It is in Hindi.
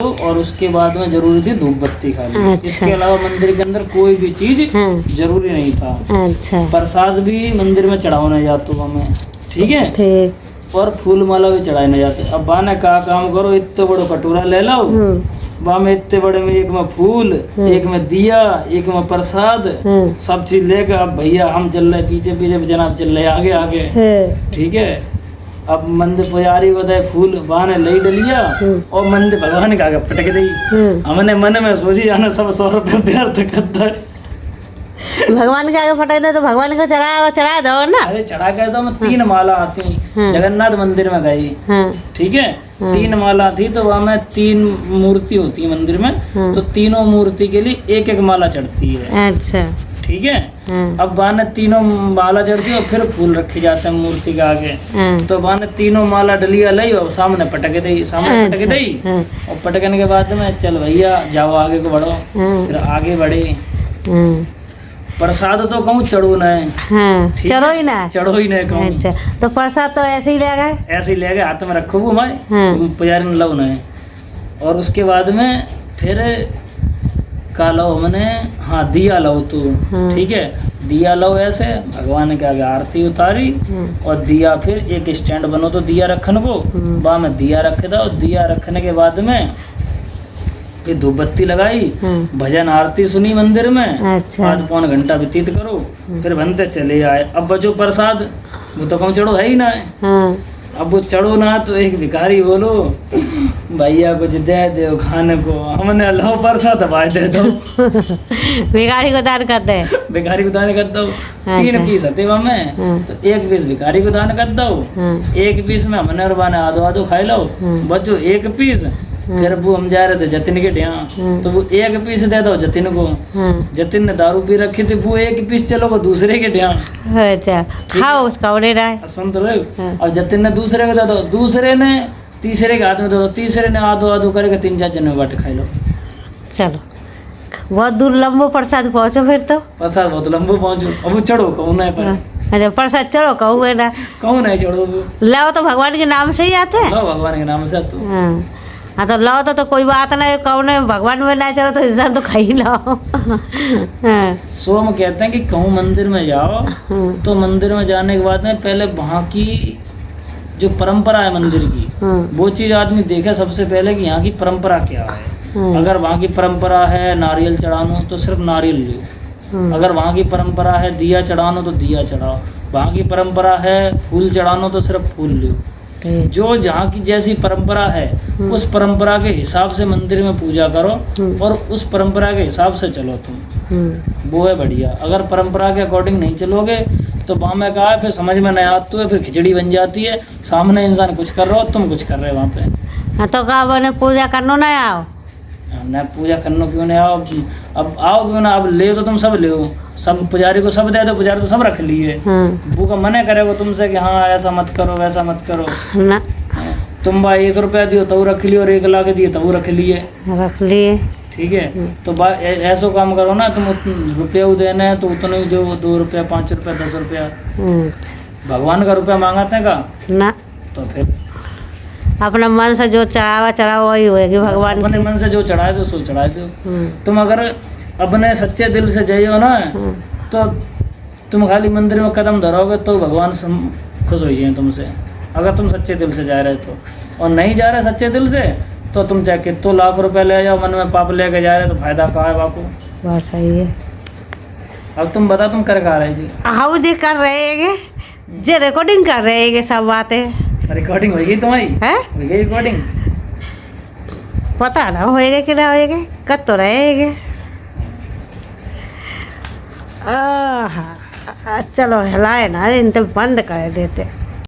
और उसके बाद में जरूरी थी धूप बत्ती खाली। अच्छा। इसके अलावा मंदिर के अंदर कोई भी चीज जरूरी नहीं था। अच्छा प्रसाद भी मंदिर में चढ़ाने जाते हमें, ठीक है, ठीक। और फूल माला भी चढ़ाने जाते। अब बाने का काम करो, इतने बड़ो कटोरा ले लो, वहाँ में इतने बड़े में एक में फूल, एक में दिया, एक में प्रसाद, सब चीज लेकर अब भैया हम चल रहे पीछे पीछे, जनाब चल रहे आगे आगे, ठीक है। अब मंदिर पुजारी बताए फूल बहाने ले डलिया और मंदिर भगवान का आगे पटक दी। हमने मन में सोची जाना सब 100 रुपये व्यर्थ करता है। भगवान के आगे फटक दे तो भगवान को चढ़ा दो ना। अरे चढ़ा के तो 3 माला आती, जगन्नाथ मंदिर में गई, ठीक है, 3 माला थी तो वहाँ में 3 मूर्ति होती है मंदिर में, तो तीनों मूर्ति के लिए एक एक माला चढ़ती है। अच्छा ठीक है। अब वहाँ तीनों माला चढ़ती है और फिर फूल रखे जाते हैं मूर्ति के आगे। तो वहाँ तीनों माला डलिया लाई और सामने पटक दी, सामने पटक दी, और पटकने के बाद में चल भैया जाओ आगे को बढ़ो। फिर आगे बढ़े। प्रसाद तो कहूँ चढ़ो न, चढ़ो ही ना, चढ़ो ही नहीं कहूँ। अच्छा तो प्रसाद तो ऐसे ही ले गए, ऐसे ही ले गए, हाथ में रखो वो मैं पुजारी ने लो न। और उसके बाद में फिर का लो हमने, हाँ दिया लो तू, ठीक है, दिया लो ऐसे भगवान के आगे आरती उतारी और दिया फिर एक स्टैंड बनो तो दिया रखने को, वहाँ में दिया रखे था। और दिया रखने के बाद में फिर धूप बत्ती लगाई, भजन आरती सुनी मंदिर में। अच्छा। आध पौन घंटा व्यतीत करो, फिर बनते चले आए। अब बचो प्रसाद, वो तो कहूँ चढ़ो है ही ना है। अब वो चढ़ो ना तो एक भिखारी बोलो भैया कुछ दे दो खाने को, हमने लो प्रसाद भाई दे दो। भिखारी को दान कर दे, भिखारी को दान कर दो। 3 पीस आते वहाँ में, तो 1 पीस भिखारी को दान कर दो, 1 पीस में हमने और बाने आधो आधो खाई लो, बचो 1 पीस। फिर वो हम जा रहे थे जतिन के यहाँ, तो वो 1 पीस दे दो जतिन को। जतिन ने दारू पी रखी थी, वो 1 पीस चलो वो दूसरे के यहाँ। अच्छा खाओ उसका उड़े रहा, सुन तो रहे। और जतिन ने दूसरे को दे दो, दूसरे ने तीसरे के हाथ में दे दो, तीसरे ने आधो आधो करके 3-4 जने बांट खाई लो। चलो बहुत दूर लंबो प्रसाद पहुँचो, फिर तो प्रसाद बहुत लंबो पहुँचो। अब वो चढ़ो कहूँ नहीं पर, अच्छा प्रसाद चढ़ो कहूँ है ना, कहूँ नहीं चढ़ो, लाओ तो भगवान के नाम से ही आते हैं। लो भगवान के नाम से तो हाँ तो लाओ तो कोई बात नहीं, कौन है भगवान में ना चलो तो इंसान तो खा ही लाओ। सो हम कहते हैं कि कहूँ मंदिर में जाओ तो मंदिर में जाने के बाद में पहले वहाँ की जो परंपरा है मंदिर की, वो चीज़ आदमी देखे सबसे पहले कि यहाँ की परंपरा क्या है। अगर वहाँ की परंपरा है नारियल चढ़ानो तो सिर्फ नारियल लो, अगर वहाँ की परंपरा है दिया चढ़ानो तो दिया चढ़ाओ, वहाँ की परंपरा है फूल चढ़ानो तो सिर्फ फूल लो। जो जहाँ की जैसी परंपरा है उस परंपरा के हिसाब से मंदिर में पूजा करो और उस परंपरा के हिसाब से चलो तुम, वो है बढ़िया। अगर परंपरा के अकॉर्डिंग नहीं चलोगे तो वहाँ में कहा है फिर समझ में नहीं आती है, फिर खिचड़ी बन जाती है। सामने इंसान कुछ कर रहा हो, तुम कुछ कर रहे हो वहाँ पे। हाँ तो कहा बने पूजा करनो ना आओ, न पूजा करनो क्यों नहीं आओ, अब आओ क्यों ना, अब ले तो तुम सब ले, सब पुजारी को सब दे दो, पुजारी तो सब रख लिए। वो का मना करेगा तुमसे कि हाँ ऐसा मत करो वैसा मत करो ना। तुम भाई 1 रुपया दियो तो रख लिए और 1 लाख दिए तो रख लिए, ठीक है। तो ऐसा काम करो ना, तुम रुपया देना है तो उतना ही दो, 2 रुपया 5 रुपया 10 रुपया। भगवान का रुपया मांगाते हैं का ना, तो फिर अपना मन से जो चढ़ावा वही होएगी। भगवान अपने मन से जो चढ़ाए दो सो चढ़ाए दो। तुम अगर अपने सच्चे दिल से जाइयो ना तो तुम खाली मंदिर में कदम धरोगे तो भगवान खुश हो जाए तुमसे, अगर तुम सच्चे दिल से जा रहे तो। और नहीं जा रहे सच्चे दिल से तो तुम चाहे कितने लाख रुपए ले जाओ, मन में पाप लेके जा रहे तो फायदा कहाँ है बापू। बात सही है। अब तुम बता तुम कर रहे जी? हाँ जी कर रहे हैं, जे रिकॉर्डिंग कर रहे हैं सब बातें। रिकॉर्डिंग हो गई तुम्हारी है? हो गई रिकॉर्डिंग? पता ना होएगा कि ना होएगा, कद तो रहेगा। चलो हिलाए ना, इन तो बंद कर देते।